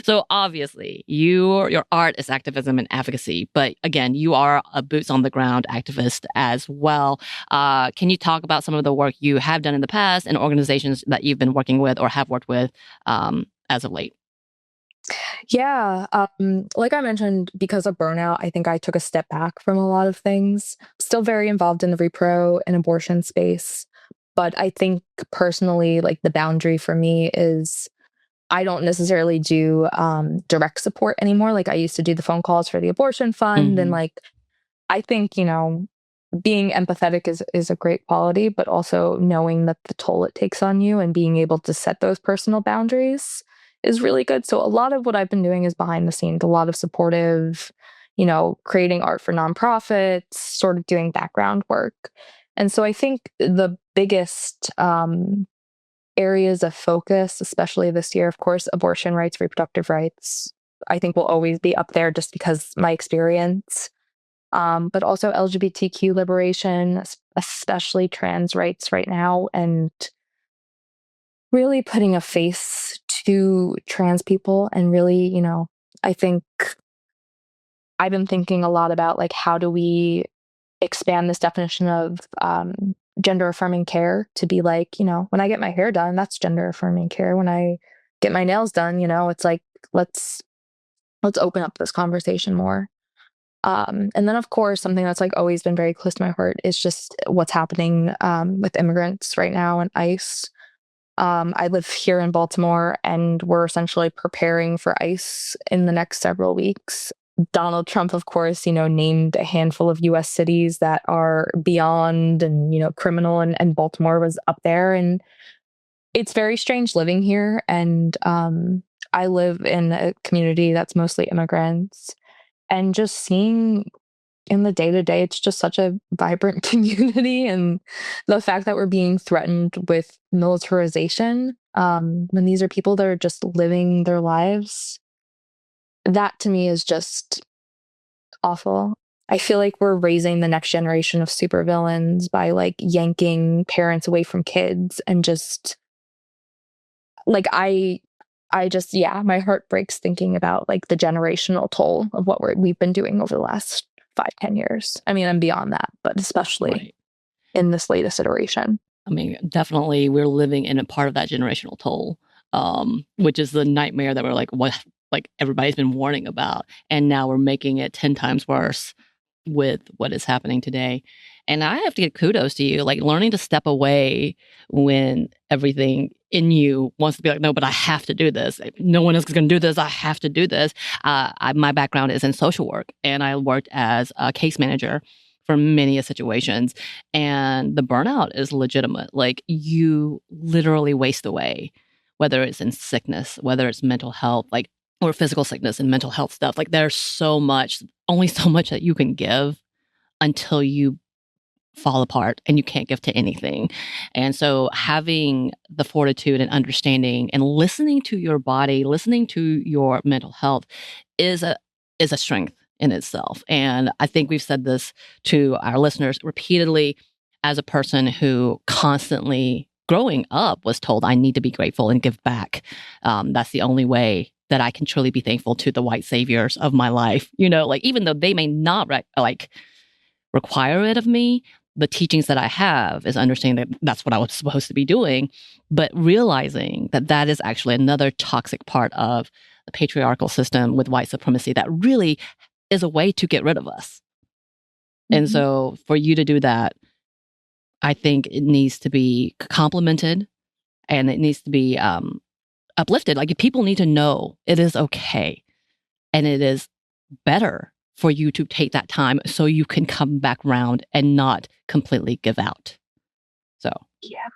So obviously, your art is activism and advocacy, but again, you are a boots on the ground activist as well. Can you talk about some of the work you have done in the past and organizations that you've been working with or have worked with as of late? Yeah, like I mentioned, because of burnout, I think I took a step back from a lot of things. Still very involved in the repro and abortion space, but I think personally, like the boundary for me is I don't necessarily do direct support anymore. Like I used to do the phone calls for the abortion fund, and like I think being empathetic is a great quality, but also knowing that the toll it takes on you and being able to set those personal boundaries is really good. So a lot of what I've been doing is behind the scenes, a lot of supportive, creating art for nonprofits, sort of doing background work. And so I think the biggest areas of focus, especially this year, of course, abortion rights, reproductive rights, I think will always be up there just because my experience. But also LGBTQ liberation, especially trans rights right now, and really putting a face to trans people. And really, I think I've been thinking a lot about like, how do we expand this definition of gender affirming care to be like, when I get my hair done, that's gender affirming care. When I get my nails done, it's like, let's open up this conversation more. And then, of course, something that's like always been very close to my heart is just what's happening with immigrants right now and ICE. I live here in Baltimore, and we're essentially preparing for ICE in the next several weeks. Donald Trump, of course, named a handful of U.S. cities that are beyond and, criminal, and Baltimore was up there. And it's very strange living here. And I live in a community that's mostly immigrants. And just seeing in the day-to-day, it's just such a vibrant community. And the fact that we're being threatened with militarization, when these are people that are just living their lives, that to me is just awful. I feel like we're raising the next generation of supervillains by like yanking parents away from kids, and just like my heart breaks thinking about like the generational toll of what we've been doing over the last 5-10 years. I mean, and beyond that, but especially in this latest iteration. I mean, definitely we're living in a part of that generational toll, which is the nightmare that we're like, what, like everybody's been warning about. And now we're making it 10 times worse with what is happening today. And I have to give kudos to you, like learning to step away when everything in you wants to be like, no, but I have to do this. No one else is going to do this. I have to do this. My background is in social work, and I worked as a case manager for many situations. And the burnout is legitimate. Like you literally waste away, whether it's in sickness, whether it's mental health, like, or physical sickness and mental health stuff. Like there's only so much that you can give until you fall apart and you can't give to anything. And so having the fortitude and understanding and listening to your body, listening to your mental health is a strength in itself. And I think we've said this to our listeners repeatedly. As a person who constantly growing up was told I need to be grateful and give back. That's the only way that I can truly be thankful to the white saviors of my life. Like even though they may not require it of me, the teachings that I have is understanding that that's what I was supposed to be doing, but realizing that that is actually another toxic part of the patriarchal system with white supremacy that really is a way to get rid of us. Mm-hmm. And so for you to do that, I think it needs to be complimented, and it needs to be uplifted. Like people need to know it is okay and it is better for you to take that time so you can come back round and not completely give out. So yeah.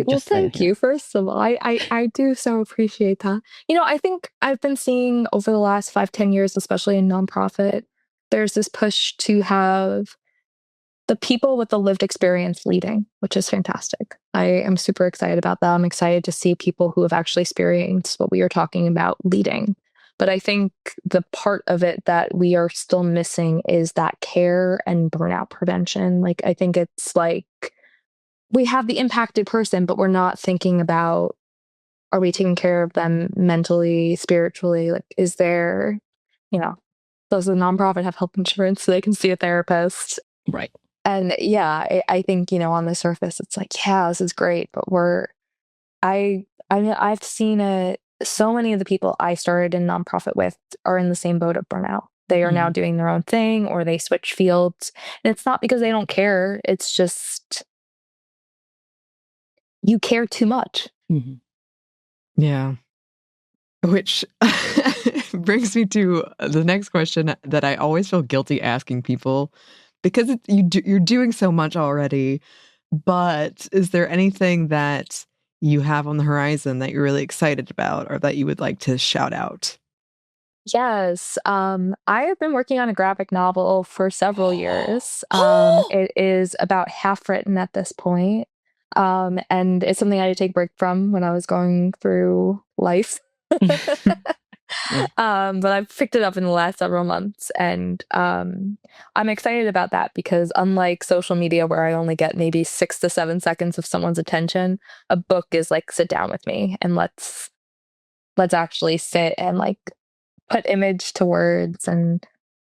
Well, thank you. First of all, I do so appreciate that. I think I've been seeing over the last 5-10 years, especially in nonprofit, there's this push to have the people with the lived experience leading, which is fantastic. I am super excited about that. I'm excited to see people who have actually experienced what we are talking about leading. But I think the part of it that we are still missing is that care and burnout prevention. Like, I think it's like we have the impacted person, but we're not thinking about, are we taking care of them mentally, spiritually? Like, is there, does the nonprofit have health insurance so they can see a therapist? Right. And yeah, I think, on the surface, it's like, yeah, this is great. But I've seen it. So many of the people I started in nonprofit with are in the same boat of burnout. They are now doing their own thing, or they switch fields. And it's not because they don't care. It's just, you care too much. Mm-hmm. Yeah. Which brings me to the next question that I always feel guilty asking people, because you're doing so much already. But is there anything that you have on the horizon that you're really excited about, or that you would like to shout out? Yes. I have been working on a graphic novel for several years. It is about half written at this point. And it's something I had to take a break from when I was going through life. But I've picked it up in the last several months, and I'm excited about that because unlike social media where I only get maybe 6 to 7 seconds of someone's attention, a book is like, sit down with me and let's actually sit and like put image to words. And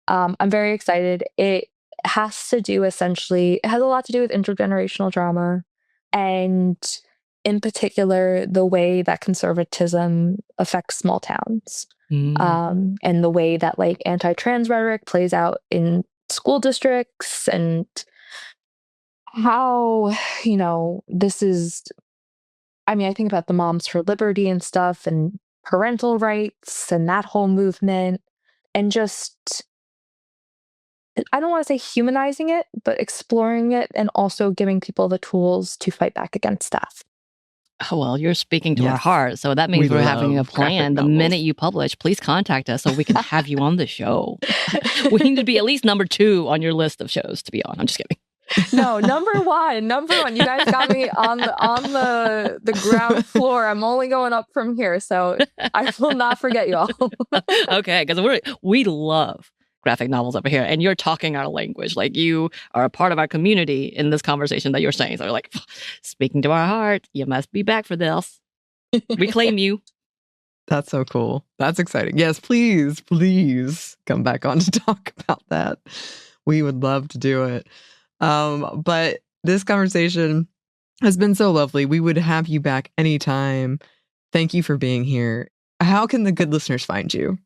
I'm very excited. It has a lot to do with intergenerational trauma, and in particular, the way that conservatism affects small towns, and the way that like anti-trans rhetoric plays out in school districts, and how, this is, I think about the Moms for Liberty and stuff, and parental rights and that whole movement, and just, I don't want to say humanizing it, but exploring it, and also giving people the tools to fight back against stuff. Oh, well, you're speaking to our heart. So that means we're having a plan. The minute you publish, please contact us so we can have you on the show. We need to be at least number 2 on your list of shows to be on. I'm just kidding. No, number one. You guys got me on the ground floor. I'm only going up from here, so I will not forget you all. Okay, because we love graphic novels over here, and you're talking our language. Like, you are a part of our community in this conversation that you're saying. So we're like, speaking to our heart, you must be back for this. We claim you. That's so cool. That's exciting. Yes, please come back on to talk about that. We would love to do it. But this conversation has been so lovely. We would have you back anytime. Thank you for being here. How can the good listeners find you?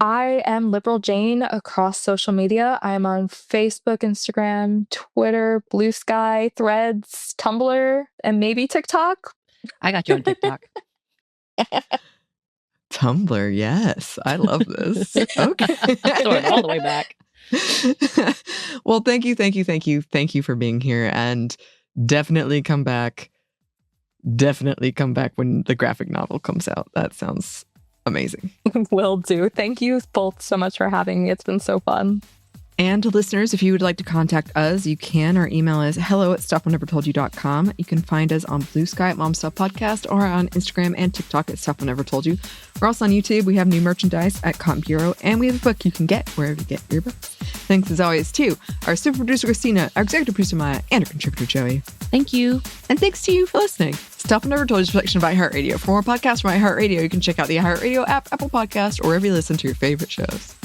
I am Liberal Jane across social media. I'm on Facebook, Instagram, Twitter, Blue Sky, Threads, Tumblr, and maybe TikTok. I got you on TikTok. Tumblr, yes. I love this. Okay. Going all the way back. Well, thank you for being here, and definitely come back when the graphic novel comes out. That sounds amazing. Will do. Thank you both so much for having me. It's been so fun. And listeners, if you would like to contact us, you can. Our email is hello@stuffwhatevertoldyou.com. You can find us on Blue Sky at Mom Stuff Podcast, or on Instagram and TikTok at Stuff Whenever Told You. We're also on YouTube. We have new merchandise at Cotton Bureau, and we have a book you can get wherever you get your books. Thanks as always to our super producer Christina, our executive producer Maya, and our contributor Joey. Thank you. And thanks to you for listening. Stuff Whenever Told You is a production of iHeartRadio. For more podcasts from iHeartRadio, you can check out the iHeartRadio app, Apple Podcast, or wherever you listen to your favorite shows.